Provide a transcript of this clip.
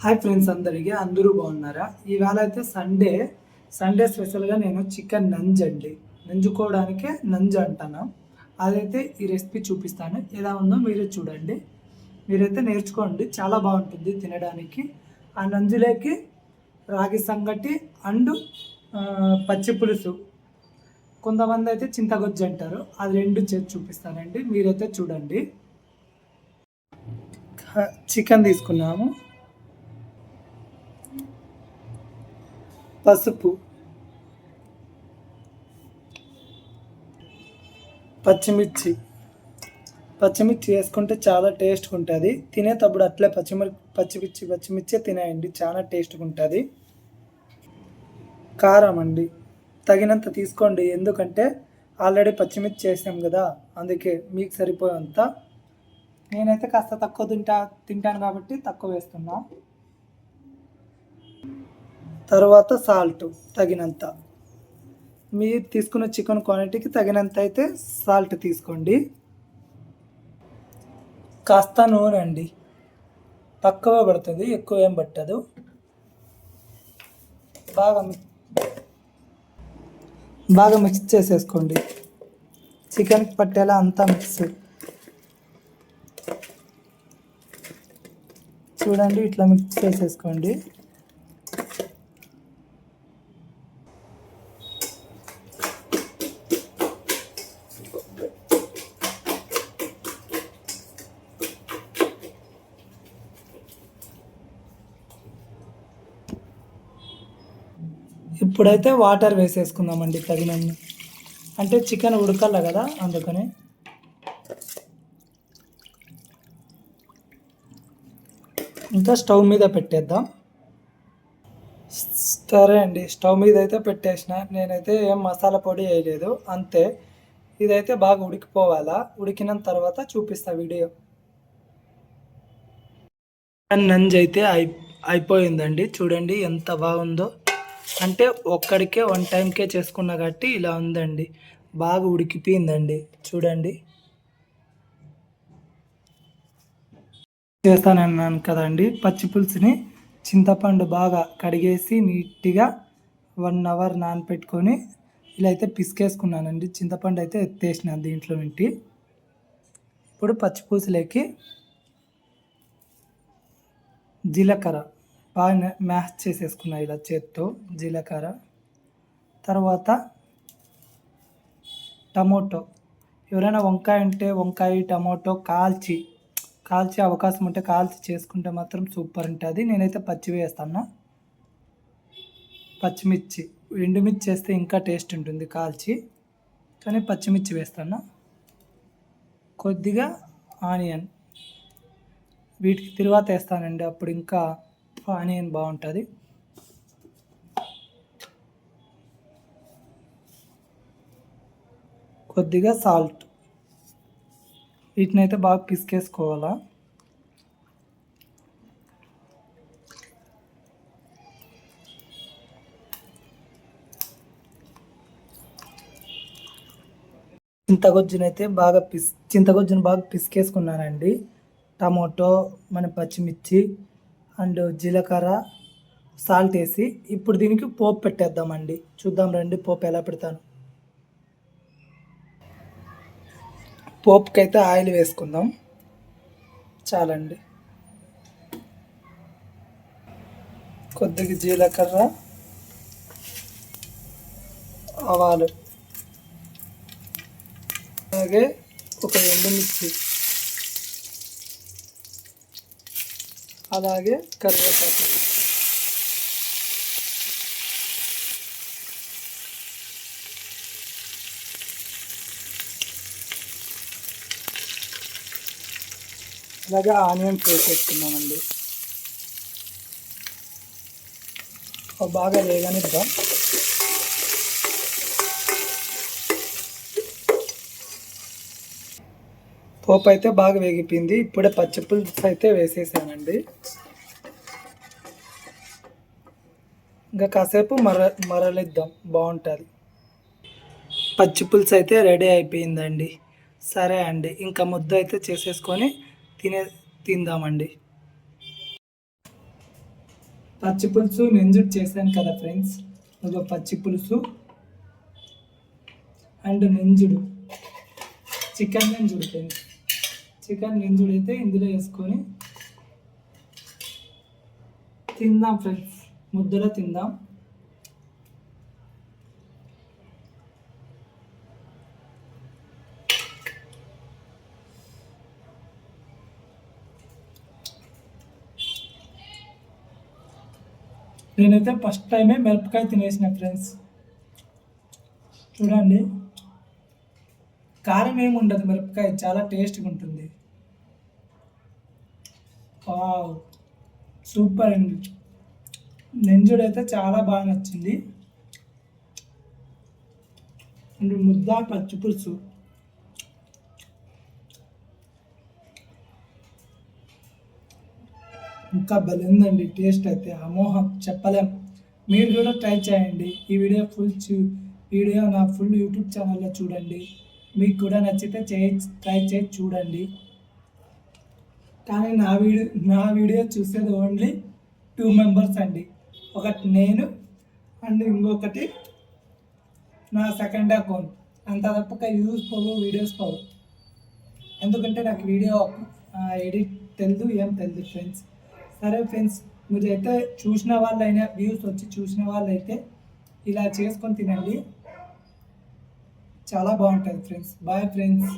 Hi friends, అందరూ బాగున్నారా? ఈవేళ అయితే సండే స్పెషల్గా నేను చికెన్ నంజ్ అండి, నంజుకోవడానికే నంజ్ అంటాను. అదైతే ఈ రెసిపీ చూపిస్తాను, ఎలా ఉందో మీరే చూడండి. మీరైతే నేర్చుకోండి, చాలా బాగుంటుంది తినడానికి. ఆ నంజులోకి రాగి సంగటి అండ్ పచ్చి పులుసు, కొంతమంది అయితే చింతగొజ్జు అంటారు, అది రెండు చేసి చూపిస్తానండి. మీరైతే చూడండి. చికెన్ తీసుకున్నాము, పసుపు, పచ్చిమిర్చి వేసుకుంటే చాలా టేస్ట్గా ఉంటుంది. తినేటప్పుడు అట్లే పచ్చిమిర్చి తినేయండి, చాలా టేస్ట్గా ఉంటుంది. కారం అండి తగినంత తీసుకోండి, ఎందుకంటే ఆల్రెడీ పచ్చిమిర్చి చేసాం కదా, అందుకే మీకు సరిపోయేంత. నేనైతే కాస్త తక్కువ తింటాను కాబట్టి తక్కువ వేస్తున్నా. తర్వాత సాల్ట్ తగినంత, మీరు తీసుకున్న చికెన్ క్వాంటిటీకి తగినంత అయితే సాల్ట్ తీసుకోండి. కాస్త నూనె అండి, తక్కువ పడుతుంది, ఎక్కువ ఏం పట్టదు. బాగా మిక్స్ చేసేసుకోండి, చికెన్కి పట్టేలా అంతా మిక్స్. చూడండి, ఇట్లా మిక్స్ చేసేసుకోండి. ఇప్పుడైతే వాటర్ వేసేసుకుందామండి తగినన్ని, అంటే చికెన్ ఉడకాల కదా, అందుకని. ఇంకా స్టవ్ మీద పెట్టేద్దాం. సరే అండి, స్టవ్ మీద అయితే పెట్టేసిన. నేనైతే ఏం మసాలా పొడి వేయలేదు, అంతే. ఇదైతే బాగా ఉడికిపోవాలా, ఉడికిన తర్వాత చూపిస్తా వీడియో. నంజ్ అయితే అయిపోయిందండి, చూడండి ఎంత బాగుందో. అంటే ఒక్కడికే 1 టైంకే చేసుకున్నా కాబట్టి ఇలా ఉందండి, బాగా ఉడికిపోయిందండి. చూడండి, చేస్తానన్నాను కదండి, పచ్చి పులుసుని చింతపండు బాగా కడిగేసి నీట్గా 1 అవర్ నానపెట్టుకొని ఇలా అయితే పిసికేసుకున్నానండి. చింతపండు అయితే ఎత్తేసిన దీంట్లో నుండి. ఇప్పుడు పచ్చి పులుసులోకి జీలకర్ర బాగా మ్యాష్ చేసేసుకున్నా ఇలా చేత్తో, జీలకర్ర. తర్వాత టమోటో, ఎవరైనా వంకాయ ఉంటే వంకాయ టమోటో కాల్చి అవకాశం ఉంటే కాల్చి చేసుకుంటే మాత్రం సూపర్ ఉంటుంది. నేనైతే పచ్చి వేస్తాను. పచ్చిమిర్చి, ఎండుమిర్చి వేస్తే ఇంకా టేస్ట్ ఉంటుంది కాల్చి, కానీ పచ్చిమిర్చి వేస్తాను. కొద్దిగా ఆనియన్, వీటికి తరువాత వేస్తానండి, అప్పుడు ఇంకా ఆనియన్ బాగుంటుంది. కొద్దిగా సాల్ట్, వీటిని అయితే బాగా పిసికేసుకోవాలా. చింతగొజ్జును బాగా పిసికేసుకున్నానండి. టమోటో, మన పచ్చిమిర్చి అండ్ జీలకర్ర, సాల్ట్ వేసి ఇప్పుడు దీనికి పోపు పెట్టేద్దామండి. చూద్దాం రండి, పోపు ఎలా పెడతాను. పోపుకైతే ఆయిల్ వేసుకుందాం, చాలండి. కొద్దిగా జీలకర్ర, ఆవాలు, అలాగే ఒక ఎండుమిర్చి, అలాగే కరివేపాకు. అలాగే ఆనియన్స్ వేసేసుకున్నామండి, బాగా వేగనిద్దాం. పోపు అయితే బాగా వేగిపోయింది. ఇప్పుడే పచ్చి పులుసు అయితే వేసేసానండి. ఇంకా కాసేపు మరలిద్దాం, బాగుంటుంది. పచ్చి పులుసు అయితే రెడీ అయిపోయిందండి. సరే అండి, ఇంకా ముద్ద అయితే చేసేసుకొని తిందామండి. పచ్చి పులుసు నెంజుడు చేశాను కదా ఫ్రెండ్స్, ఒక పచ్చి పులుసు అండ్ నెంజుడు, చికెన్ నెంజుడు ఫ్రెండ్స్. చికెన్ నెంజుడు అయితే ఇందులో వేసుకొని తిందాం ఫ్రెండ్స్, ముద్దలో తిందాం. నేనైతే ఫస్ట్ టైమే మిరపకాయ తినేసిన ఫ్రెండ్స్. చూడండి, కారం ఏమి ఉండదు, మిరపకాయ చాలా టేస్ట్గా ఉంటుంది. వావ్, సూపర్ అండి. నెంజుడు అయితే చాలా బాగా నచ్చింది. అండ్ ముద్ద పచ్చి పులుసు ఇంకా బలిందండి. టేస్ట్ అయితే అమోహం, చెప్పలేం. మీరు కూడా ట్రై చేయండి. ఈ వీడియో వీడియో నా ఫుల్ యూట్యూబ్ ఛానల్లో చూడండి. మీకు కూడా నచ్చితే ట్రై చేసి చూడండి. కానీ నా వీడియో చూసేది ఓన్లీ 2 మెంబర్స్ అండి. ఒకటి నేను అండ్ ఇంకొకటి నా సెకండ్ అకౌంట్. అంత తప్పక వ్యూస్ పోవు, వీడియోస్ పోవు. ఎందుకంటే నాకు వీడియో ఎడిట్ తెలియదు, ఏం తెలియదు ఫ్రెండ్స్. సరే ఫ్రెండ్స్, మీరైతే చూసిన వాళ్ళైనా, వ్యూస్ వచ్చి చూసిన వాళ్ళైతే ఇలా చేసుకొని తినండి, చాలా బాగుంటుంది ఫ్రెండ్స్. Bye friends.